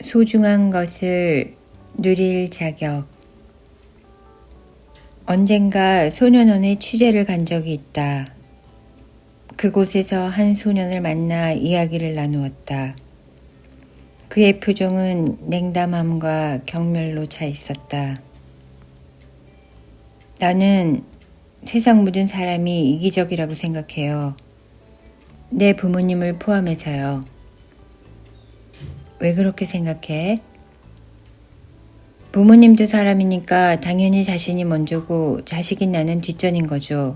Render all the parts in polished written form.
소중한 것을 누릴 자격. 언젠가 소년원의 취재를 간 적이 있다. 그곳에서 한 소년을 만나 이야기를 나누었다. 그의 표정은 냉담함과 경멸로 차 있었다. 나는 세상 모든 사람이 이기적이라고 생각해요. 내 부모님을 포함해서요. 왜 그렇게 생각해? 부모님도 사람이니까 당연히 자신이 먼저고 자식인 나는 뒷전인 거죠.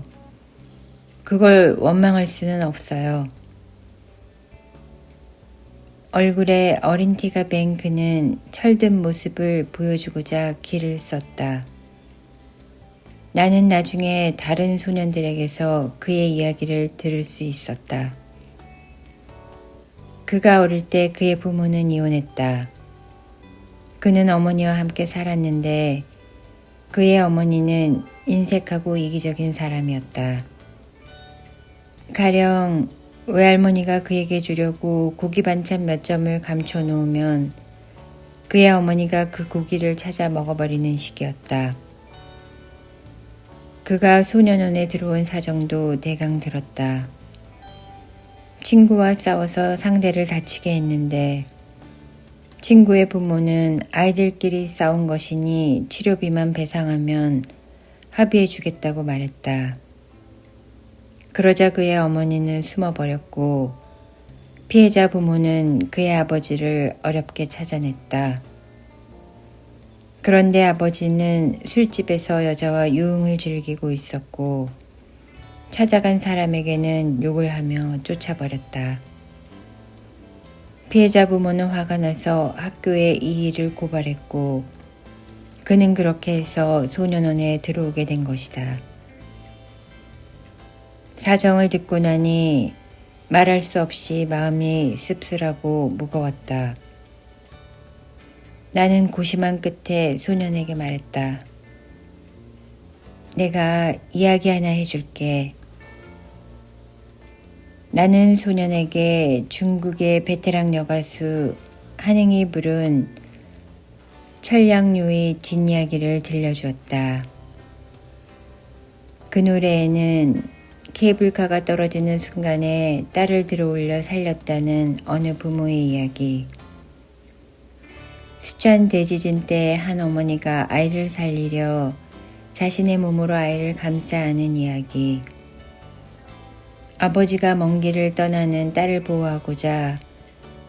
그걸 원망할 수는 없어요. 얼굴에 어린 티가 밴 그는 철든 모습을 보여주고자 기를 썼다. 나는 나중에 다른 소년들에게서 그의 이야기를 들을 수 있었다. 그가 어릴 때 그의 부모는 이혼했다. 그는 어머니와 함께 살았는데 그의 어머니는 인색하고 이기적인 사람이었다. 가령 외할머니가 그에게 주려고 고기 반찬 몇 점을 감춰 놓으면 그의 어머니가 그 고기를 찾아 먹어버리는 식이었다. 그가 소년원에 들어온 사정도 대강 들었다. 친구와 싸워서 상대를 다치게 했는데 친구의 부모는 아이들끼리 싸운 것이니 치료비만 배상하면 합의해 주겠다고 말했다. 그러자 그의 어머니는 숨어버렸고 피해자 부모는 그의 아버지를 어렵게 찾아냈다. 그런데 아버지는 술집에서 여자와 유흥을 즐기고 있었고 찾아간 사람에게는 욕을 하며 쫓아버렸다. 피해자 부모는 화가 나서 학교에 이 일을 고발했고 그는 그렇게 해서 소년원에 들어오게 된 것이다. 사정을 듣고 나니 말할 수 없이 마음이 씁쓸하고 무거웠다. 나는 고심한 끝에 소년에게 말했다. 내가 이야기 하나 해줄게. 나는 소년에게 중국의 베테랑 여가수 한행이 부른 천량요의 뒷이야기를 들려주었다. 그 노래에는 케이블카가 떨어지는 순간에 딸을 들어올려 살렸다는 어느 부모의 이야기, 수천 대지진 때 한 어머니가 아이를 살리려 자신의 몸으로 아이를 감싸 안은 이야기, 아버지가 먼 길을 떠나는 딸을 보호하고자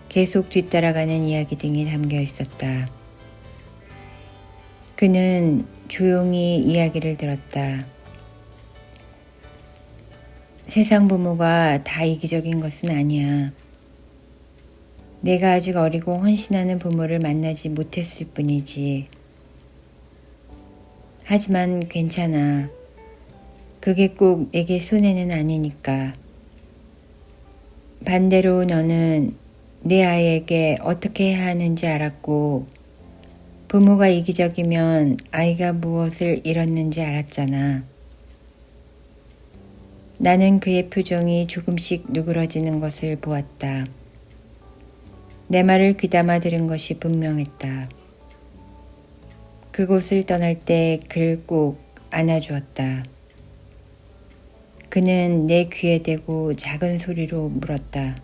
계속 뒤따라가는 이야기 등이 담겨 있었다. 그는 조용히 이야기를 들었다. 세상 부모가 다 이기적인 것은 아니야. 내가 아직 어리고 헌신하는 부모를 만나지 못했을 뿐이지. 하지만 괜찮아. 그게 꼭 내게 손해는 아니니까. 반대로 너는 내 아이에게 어떻게 해야 하는지 알았고 부모가 이기적이면 아이가 무엇을 잃었는지 알았잖아. 나는 그의 표정이 조금씩 누그러지는 것을 보았다. 내 말을 귀담아 들은 것이 분명했다. 그곳을 떠날 때 그를 꼭 안아주었다. 그는 내 귀에 대고 작은 소리로 물었다.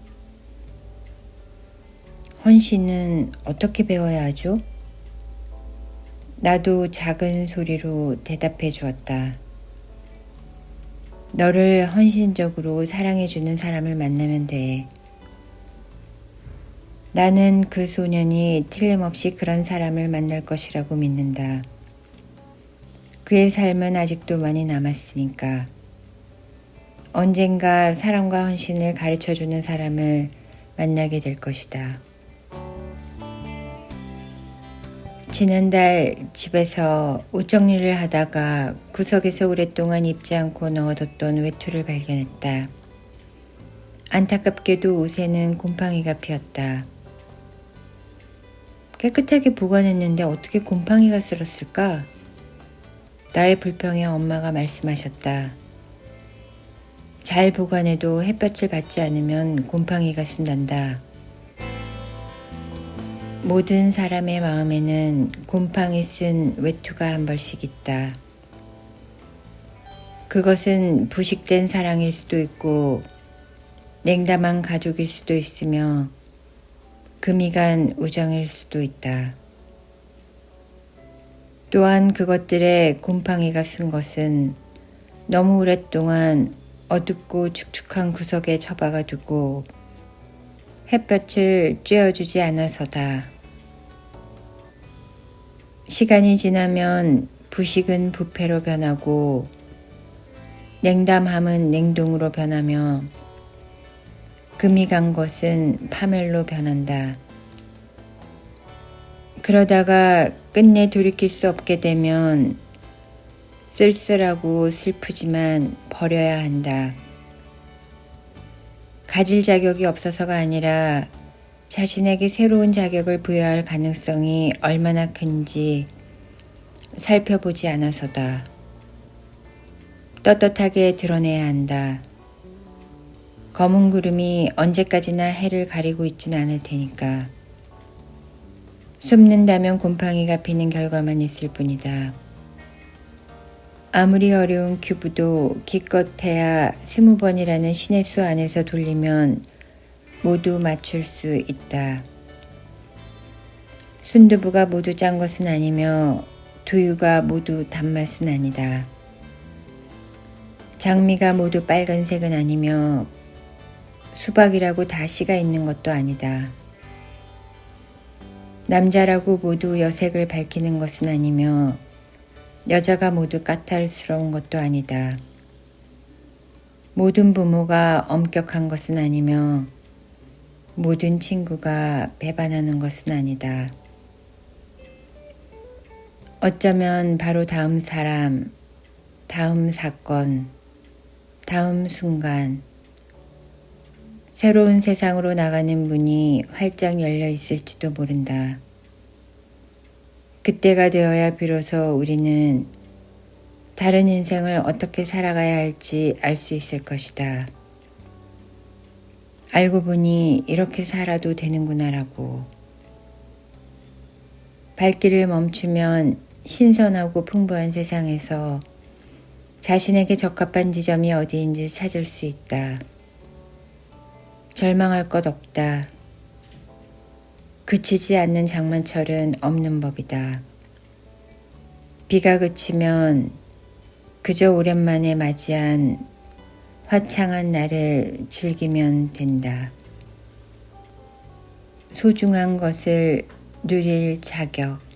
헌신은 어떻게 배워야 하죠? 나도 작은 소리로 대답해 주었다. 너를 헌신적으로 사랑해주는 사람을 만나면 돼. 나는 그 소년이 틀림없이 그런 사람을 만날 것이라고 믿는다. 그의 삶은 아직도 많이 남았으니까. 언젠가 사랑과 헌신을 가르쳐주는 사람을 만나게 될 것이다. 지난달 집에서 옷 정리를 하다가 구석에서 오랫동안 입지 않고 넣어뒀던 외투를 발견했다. 안타깝게도 옷에는 곰팡이가 피었다. 깨끗하게 보관했는데 어떻게 곰팡이가 쓸었을까? 나의 불평에 엄마가 말씀하셨다. 잘 보관해도 햇볕을 받지 않으면 곰팡이가 쓴단다. 모든 사람의 마음에는 곰팡이 쓴 외투가 한 벌씩 있다. 그것은 부식된 사랑일 수도 있고 냉담한 가족일 수도 있으며 금이 간 우정일 수도 있다. 또한 그것들의 곰팡이가 쓴 것은 너무 오랫동안 어둡고 축축한 구석에 처박아 두고 햇볕을 쬐어주지 않아서다. 시간이 지나면 부식은 부패로 변하고 냉담함은 냉동으로 변하며 금이 간 것은 파멸로 변한다. 그러다가 끝내 돌이킬 수 없게 되면 쓸쓸하고 슬프지만 버려야 한다. 가질 자격이 없어서가 아니라 자신에게 새로운 자격을 부여할 가능성이 얼마나 큰지 살펴보지 않아서다. 떳떳하게 드러내야 한다. 검은 구름이 언제까지나 해를 가리고 있진 않을 테니까. 숨는다면 곰팡이가 피는 결과만 있을 뿐이다. 아무리 어려운 큐브도 기껏해야 20번이라는 신의 수 안에서 돌리면 모두 맞출 수 있다. 순두부가 모두 짠 것은 아니며 두유가 모두 단맛은 아니다. 장미가 모두 빨간색은 아니며 수박이라고 다 씨가 있는 것도 아니다. 남자라고 모두 여색을 밝히는 것은 아니며 여자가 모두 까탈스러운 것도 아니다. 모든 부모가 엄격한 것은 아니며 모든 친구가 배반하는 것은 아니다. 어쩌면 바로 다음 사람, 다음 사건, 다음 순간, 새로운 세상으로 나가는 문이 활짝 열려 있을지도 모른다. 그때가 되어야 비로소 우리는 다른 인생을 어떻게 살아가야 할지 알 수 있을 것이다. 알고 보니 이렇게 살아도 되는구나라고. 발길을 멈추면 신선하고 풍부한 세상에서 자신에게 적합한 지점이 어디인지 찾을 수 있다. 절망할 것 없다. 그치지 않는 장마철은 없는 법이다. 비가 그치면 그저 오랜만에 맞이한 화창한 날을 즐기면 된다. 소중한 것을 누릴 자격.